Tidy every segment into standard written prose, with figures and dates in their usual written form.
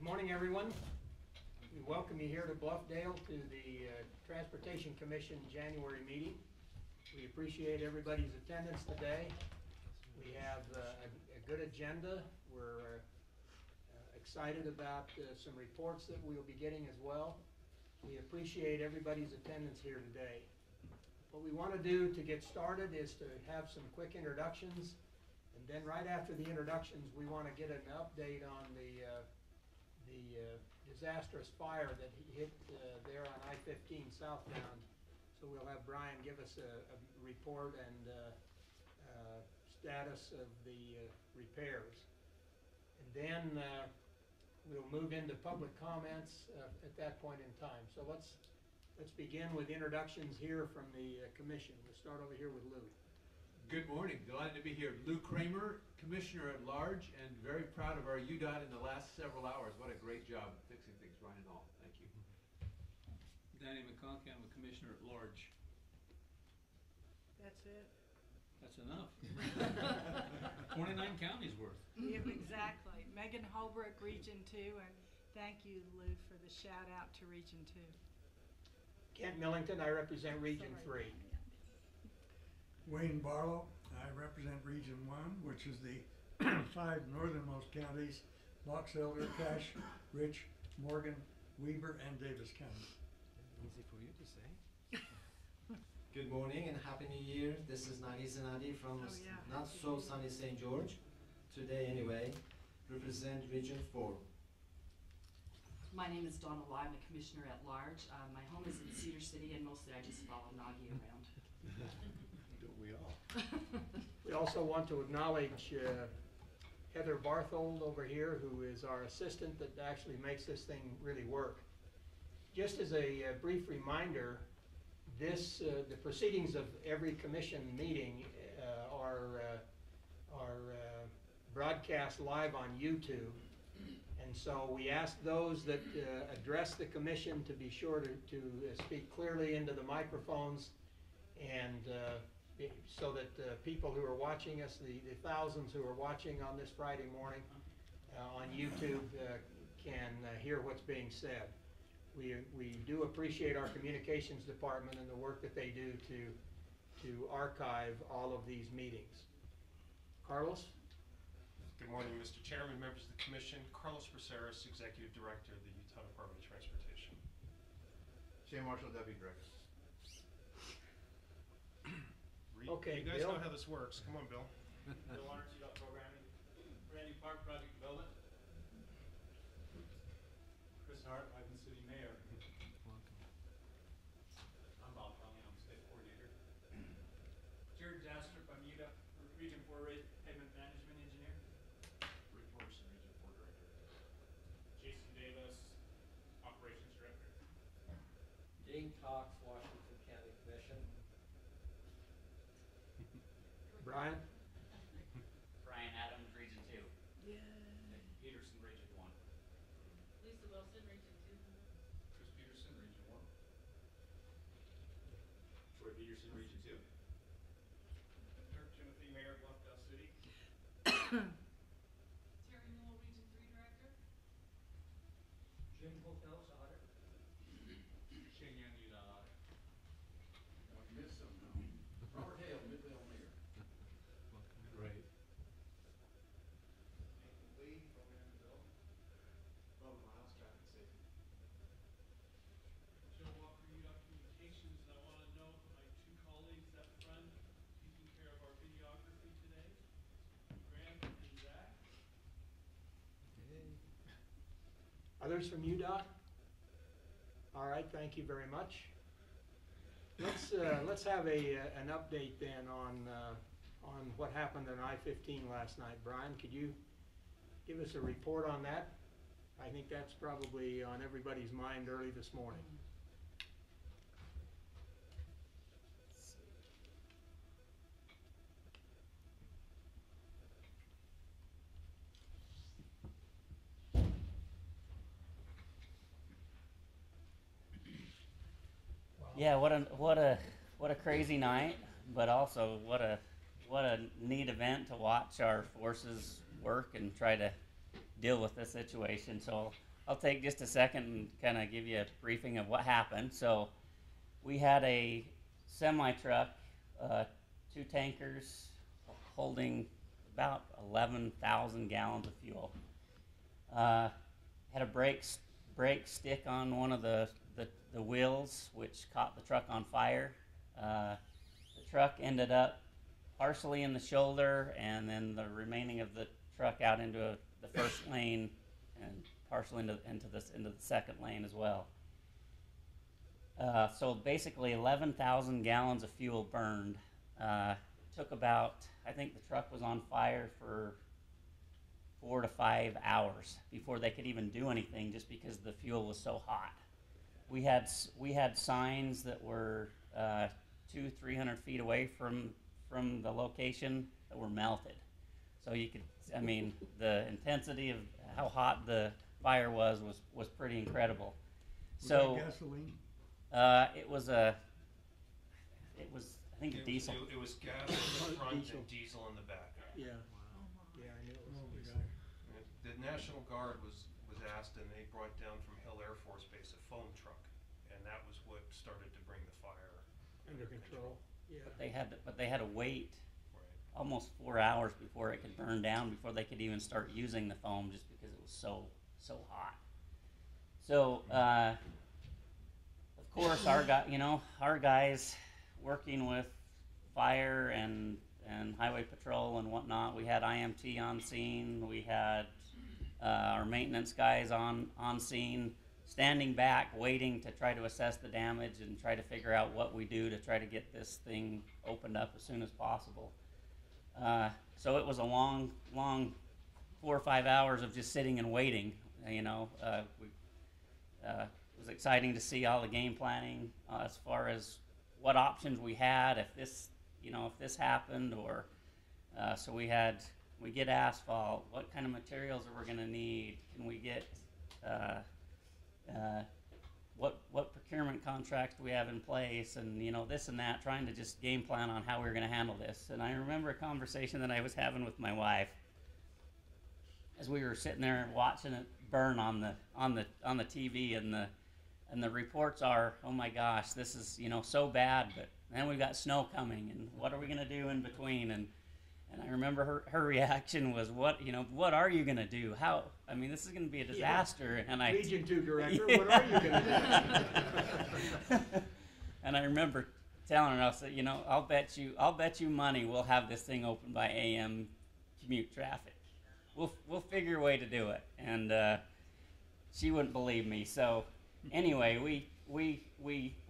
Good morning, everyone. We welcome you here to Bluffdale to the Transportation Commission January meeting. We appreciate everybody's attendance today. We have a good agenda. We're excited about some reports that we'll be getting as well. We appreciate everybody's attendance here today. What we want to do to get started is to have some quick introductions, and then right after the introductions we want to get an update on the disastrous fire that hit there on I-15 southbound. So we'll have Brian give us a report and status of the repairs. And then we'll move into public comments at that point in time. So let's begin with introductions here from the commission. We'll start over here with Lou. Good morning. Delighted to be here. Lou Kramer, Commissioner at Large, and very proud of our UDOT in the last several hours. What a great job fixing things, Ryan and all. Thank you. Danny McConkie, I'm a Commissioner at Large. That's it. That's enough. 29 counties worth. Yeah, exactly. Megan Holbrook, Region 2, and thank you, Lou, for the shout out to Region 2. Kent Millington, I represent Region 3. Wayne Barlow, I represent Region 1, which is the 5 northernmost counties: Box Elder, Cache, Rich, Morgan, Weber, and Davis County. Easy for you to say. Good morning and Happy New Year. This is Nani Zenadi from not so sunny St. George. Today anyway, represent Region 4. My name is Donna Lai. I'm a Commissioner at Large. My home is in Cedar City, and mostly I just follow Nagi around. Don't we all? We also want to acknowledge Heather Barthold over here, who is our assistant that actually makes this thing really work. Just as a brief reminder, the proceedings of every commission meeting are broadcast live on YouTube. And so we ask those that address the commission to be sure to speak clearly into the microphones, and so that people who are watching us, the thousands who are watching on this Friday morning on YouTube can hear what's being said. We do appreciate our communications department and the work that they do to archive all of these meetings. Carlos? Good morning, Mr. Chairman, members of the Commission. Carlos Braceras, Executive Director of the Utah Department of Transportation. Jay Marshall, Deputy Director. Okay, you guys Bill. know how this works. Come on, Bill. Bill Lawrence, UDOT Programming. Randy Park, Project Development. Chris Hart, Ivan City Mayor. I'm Bob Conley, I'm State Coordinator. Jared Jastrup, I'm UDOT Region 4 Pavement Management Engineer. Rick Morrison, Region 4 Director. Jason Davis, Operations Director. Dean Cox, Washington County Commission. Brian? Brian Adams, Region 2. Yeah. Peterson, Region 1. Lisa Wilson, Region 2. Chris Peterson, Region 1. Troy Peterson, Region 2. Dirk Timothy, Mayor of Bluffdale City. Terry Newell, Region 3 Director. Jim Hotels Audit. Shane Young, UDOT Audit. Don't miss some, no. Robert Hale, Midvale Mayor. Great. Nathan Lee, Program Bill. Robert Miles, Traffic Safety. Joe Walker, UDOT Communications, and I want to note my two colleagues up front taking care of our videography today, Graham and Zach. Others from UDOT? All right, thank you very much. Let's have an update then on what happened on I-15 last night. Brian, could you give us a report on that? I think that's probably on everybody's mind early this morning. Yeah, what a crazy night, but also what a neat event to watch our forces work and try to deal with this situation. So I'll take just a second and kind of give you a briefing of what happened. So we had a semi-truck, 2 tankers holding about 11,000 gallons of fuel. Had a brake stick on one of the wheels, which caught the truck on fire. The truck ended up partially in the shoulder, and then the remaining of the truck out into the first lane, and partially into the second lane as well. So basically 11,000 gallons of fuel burned. Took about, I think the truck was on fire for 4 to 5 hours before they could even do anything, just because the fuel was so hot. We had signs that were 200-300 feet away from the location that were melted. So you could, I mean, the intensity of how hot the fire was pretty incredible. Was So that gasoline? it was I think a diesel. It was gas in the front and diesel in the back. Yeah. Yeah, I knew it was Oh, my diesel. God. The National Guard was asked, and they brought down from Hill Air Force Base a foam truck, and that was what started to bring the fire Under control. Yeah. But they had to wait Right. almost 4 hours before it could burn down, before they could even start using the foam, just because it was so hot. So of course our guys working with fire and highway patrol and whatnot. We had IMT on scene. We had our maintenance guys on scene, standing back, waiting to try to assess the damage and try to figure out what we do to try to get this thing opened up as soon as possible. So it was a long 4 or 5 hours of just sitting and waiting. It was exciting to see all the game planning as far as what options we had if this happened, or so we get asphalt. What kind of materials are we going to need? Can we get what procurement contracts do we have in place, and this and that, trying to just game plan on how we were going to handle this. And I remember a conversation that I was having with my wife as we were sitting there watching it burn on the TV, and the reports are, oh my gosh, this is so bad, but then we've got snow coming, and what are we going to do in between? And I remember her reaction was, what are you going to do? This is going to be a disaster. Yeah. And Region 2 director, what are you going to do? And I remember telling her, I said, I'll bet you money we'll have this thing open by AM commute traffic. We'll figure a way to do it. And she wouldn't believe me. So anyway, we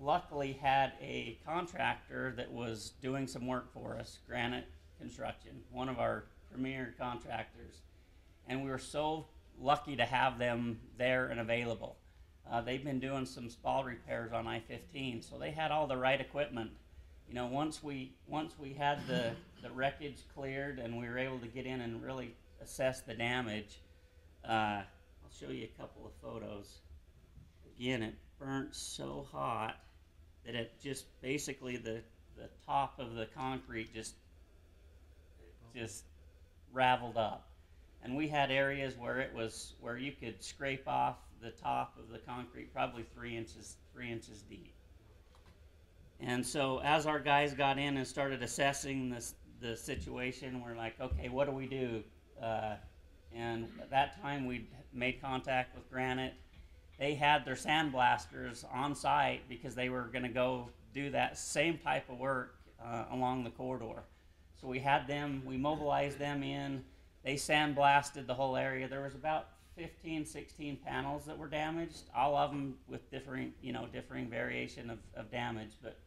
luckily had a contractor that was doing some work for us, Granite Construction, one of our premier contractors, and we were so lucky to have them there and available. They've been doing some spall repairs on I-15, so they had all the right equipment. Once we had the wreckage cleared and we were able to get in and really assess the damage, I'll show you a couple of photos. Again, it burnt so hot that it just basically the top of the concrete just raveled up, and we had areas where you could scrape off the top of the concrete probably 3 inches deep. And so as our guys got in and started assessing the situation, we're like, okay, what do we do? And at that time we made contact with Granite. They had their sandblasters on site because they were going to go do that same type of work along the corridor. So we mobilized them in. They sandblasted the whole area. There was about 15, 16 panels that were damaged, all of them with differing variation of damage, but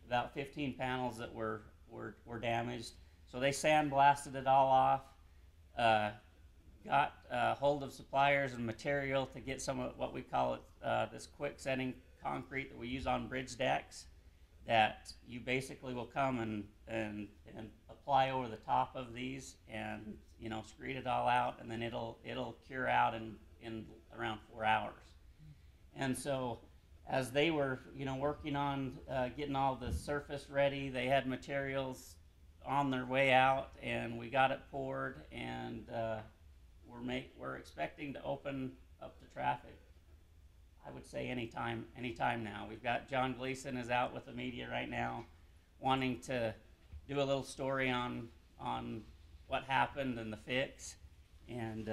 about 15 panels that were damaged. So they sandblasted it all off, got hold of suppliers and material to get some of what we call this quick setting concrete that we use on bridge decks, that you basically will come and apply over the top of these and screed it all out, and then it'll cure out in around 4 hours. And so as they were working on getting all the surface ready, they had materials on their way out, and we got it poured, and we're expecting to open up the traffic, I would say anytime now. We've got John Gleason is out with the media right now, wanting to do a little story on what happened and the fix, and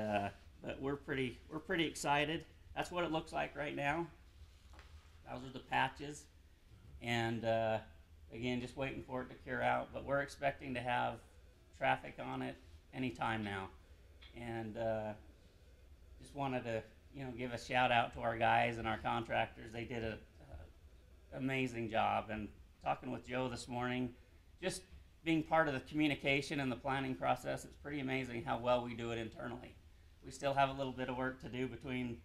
but we're pretty excited. That's what it looks like right now. Those are the patches, and again, just waiting for it to cure out. But we're expecting to have traffic on it anytime now, and just wanted to give a shout out to our guys and our contractors. They did an amazing job. And talking with Joe this morning, just being part of the communication and the planning process, it's pretty amazing how well we do it internally. We still have a little bit of work to do between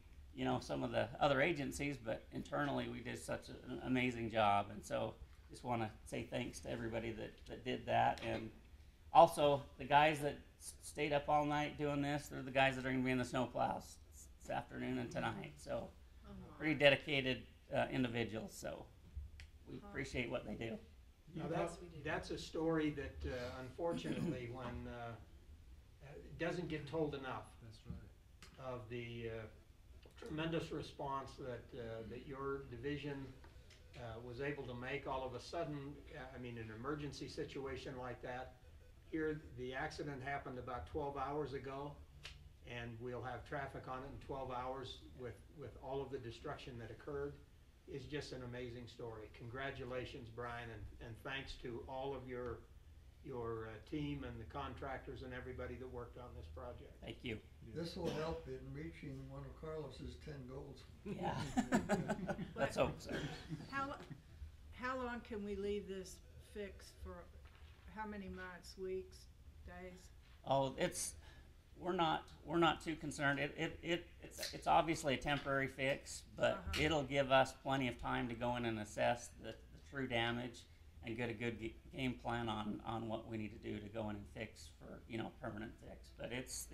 some of the other agencies, but internally we did such an amazing job. And so just want to say thanks to everybody that did that. And also the guys that stayed up all night doing this, they're the guys that are going to be in the snowplows this afternoon and tonight. So pretty dedicated individuals. So we appreciate what they do. Now that's a story that unfortunately doesn't get told enough. That's right. Of the tremendous response that your division was able to make all of a sudden. I mean, an emergency situation like that. Here, the accident happened about 12 hours ago, and we'll have traffic on it in 12 hours with all of the destruction that occurred. Is just an amazing story. Congratulations, Brian, and thanks to all of your team and the contractors and everybody that worked on this project. Thank you. This will help in reaching one of Carlos's 10 goals. Yeah. Let's hope so. How long can we leave this fixed for? How many months, weeks, days? Oh, we're not too concerned. It's obviously a temporary fix, but it'll give us plenty of time to go in and assess the true damage and get a good game plan on what we need to do to go in and fix for permanent fix. But it's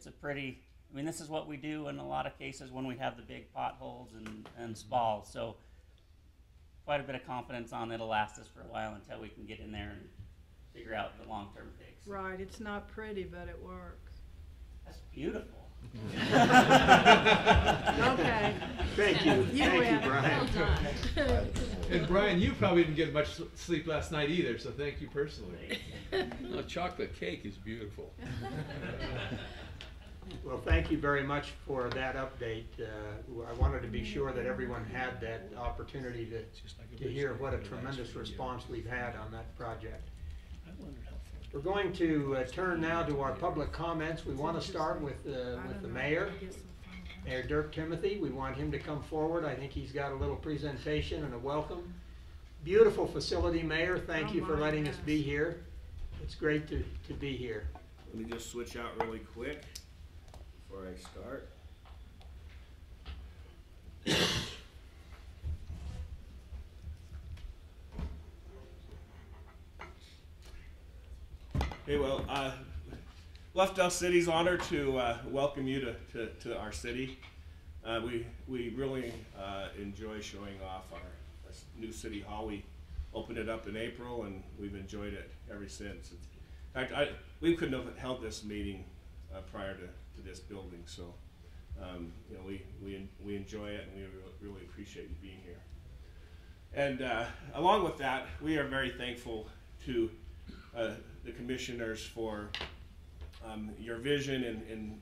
a pretty. I mean, this is what we do in a lot of cases when we have the big potholes and spalls. So quite a bit of confidence on it'll last us for a while until we can get in there and figure out the long-term fix. Right, it's not pretty, but it works. That's beautiful. Okay. Thank you. Thank you, Brian. Well done. And Brian, you probably didn't get much sleep last night either, so thank you personally. No, chocolate cake is beautiful. Well, thank you very much for that update. I wanted to be sure that everyone had that opportunity to hear what a tremendous response we've had on that project. We're going to turn now to our public comments. We want to start with the mayor, Mayor Dirk Timothy. We want him to come forward. I think he's got a little presentation and a welcome. Beautiful facility, Mayor. Thank you for letting us be here. It's great to be here. Let me just switch out really quick before I start. Hey, well, Bluffdale City's honored to welcome you to our city. We really enjoy showing off our new city hall. We opened it up in April, and we've enjoyed it ever since. In fact, we couldn't have held this meeting prior to this building, so we enjoy it, and we really appreciate you being here. And along with that, we are very thankful to the commissioners for your vision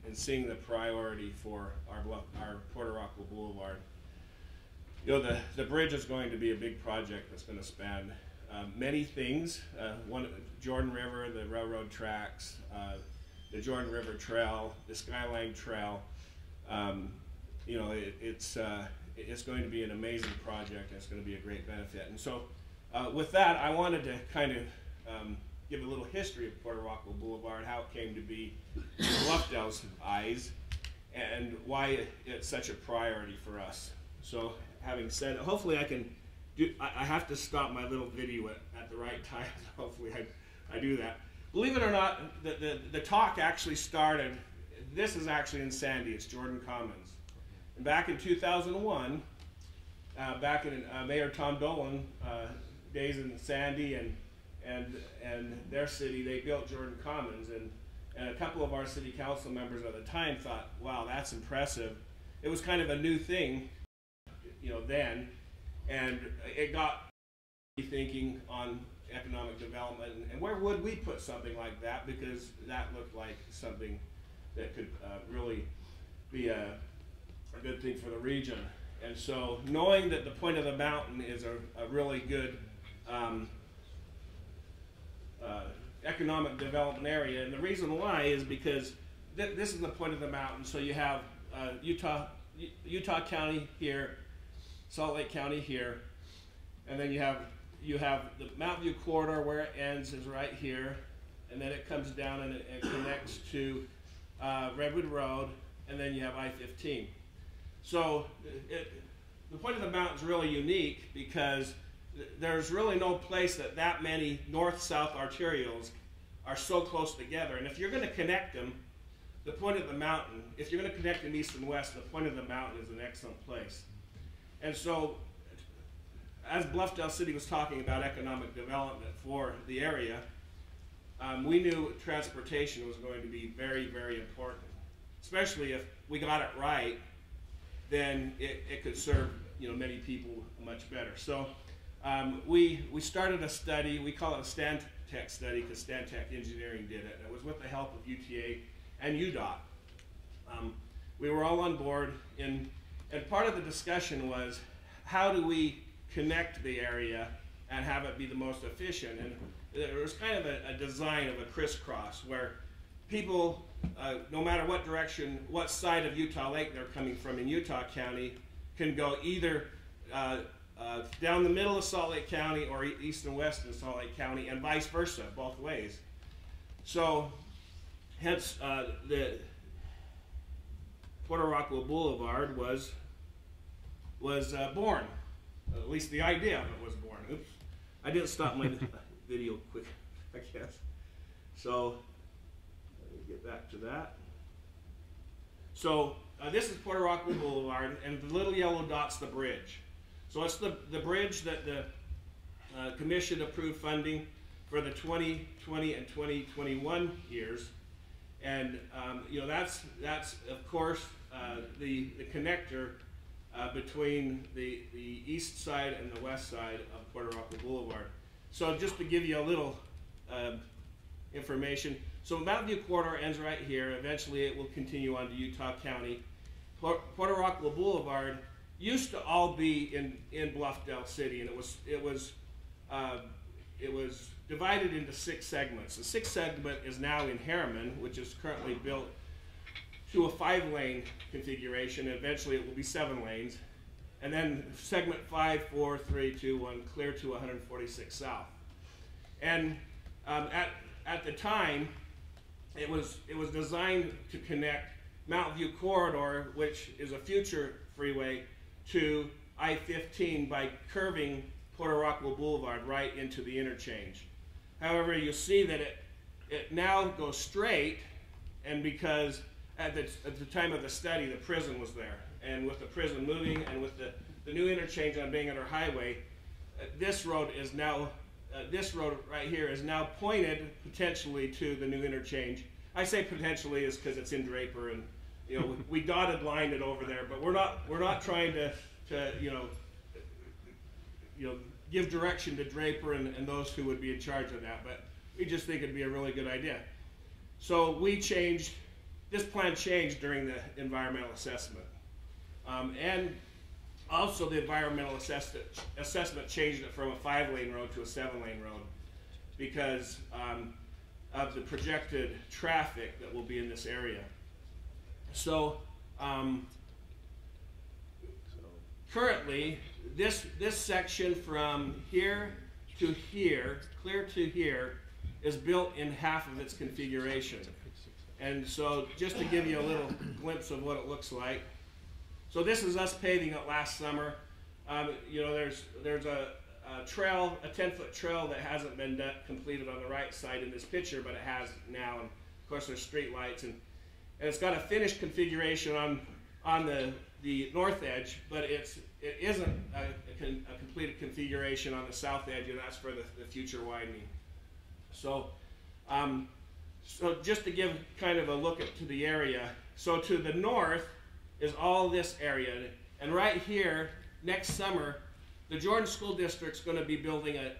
and seeing the priority for our Puerto Rocco Boulevard. The bridge is going to be a big project that's going to span many things. Jordan River, the railroad tracks, the Jordan River Trail, the Skyline Trail. It's going to be an amazing project, and it's going to be a great benefit. And so with that, I wanted to kind of give a little history of Puerto Rocco Boulevard, how it came to be in Bluffdale's eyes, and why it's such a priority for us. So having said, hopefully I can do, I have to stop my little video at the right time. Hopefully I do that. Believe it or not, the talk actually started, this is actually in Sandy, it's Jordan Commons. And back in 2001, back in Mayor Tom Dolan days in Sandy and their city, they built Jordan Commons, and and a couple of our city council members at the time thought, wow, that's impressive. It was kind of a new thing, you know, then, and it got me thinking on economic development and where would we put something like that, because that looked like something that could really be a good thing for the region. And so knowing that the point of the mountain is a really good economic development area, and the reason why is because this is the point of the mountain. So you have Utah County here, Salt Lake County here, and then you have the Mountain View corridor where it ends is right here, and then it comes down and it connects to Redwood Road, and then you have I-15. So the point of the mountain is really unique because there's really no place that many north-south arterials are so close together. And if you're going to connect them, the point of the mountain, if you're going to connect them east and west, the point of the mountain is an excellent place. And so, as Bluffdale City was talking about economic development for the area, we knew transportation was going to be very, very important. Especially if we got it right, then it could serve, you know, many people much better. So we started a study. We call it a Stantec study because Stantec Engineering did it. And it was with the help of UTA and UDOT. We were all on board, and part of the discussion was how do we connect the area and have it be the most efficient. And there was kind of a design of a crisscross where people, no matter what direction, what side of Utah Lake they're coming from in Utah County, can go either down the middle of Salt Lake County or east and west in Salt Lake County, and vice versa, both ways. So, hence the Puerto Rockwell Boulevard was born. At least the idea of it was born. Oops, I didn't stop my video quick, I guess. So, let me get back to that. So, this is Puerto Rockwell Boulevard, and the little yellow dot's the bridge. So it's the bridge that the Commission approved funding for the 2020 and 2021 years. And you know, that's of course the connector between the east side and the west side of Puerto Rockwell Boulevard. So just to give you a little information, so Mountain View corridor ends right here. Eventually it will continue on to Utah County. Puerto Rockwell Boulevard used to all be in Bluffdale City, and it was divided into 6 segments. The 6th segment is now in Harriman, which is currently built to a 5-lane configuration, and eventually it will be 7 lanes. And then segment 5, 4, 3, 2, 1, clear to 146 South. And at the time, it was designed to connect Mountain View corridor, which is a future freeway, to I-15 by curving Puerto Rockwell Boulevard right into the interchange. However, you see that it now goes straight, and because at the time of the study, the prison was there. And with the prison moving and with the new interchange on Bangerter Highway, this road is now, this road right here is now pointed potentially to the new interchange. I say potentially is because it's in Draper, and you know, we dotted lined it over there, but we're not trying to you know, give direction to Draper and those who would be in charge of that, but we just think it'd be a really good idea. So this plan changed during the environmental assessment. And also the environmental assessment changed it from a 5-lane road to a 7-lane road because of the projected traffic that will be in this area. So currently, this section from here to here, clear to here, is built in half of its configuration. And so just to give you a little glimpse of what it looks like. So this is us paving it last summer. You know, there's a trail, a 10-foot trail that hasn't been completed on the right side in this picture, but it has now. And of course there's street lights, and it's got a finished configuration on the north edge, but it isn't a completed configuration on the south edge, and that's for the future widening. So So just to give kind of a look to the area, so to the north is all this area, and right here, next summer, the Jordan School District's going to be building a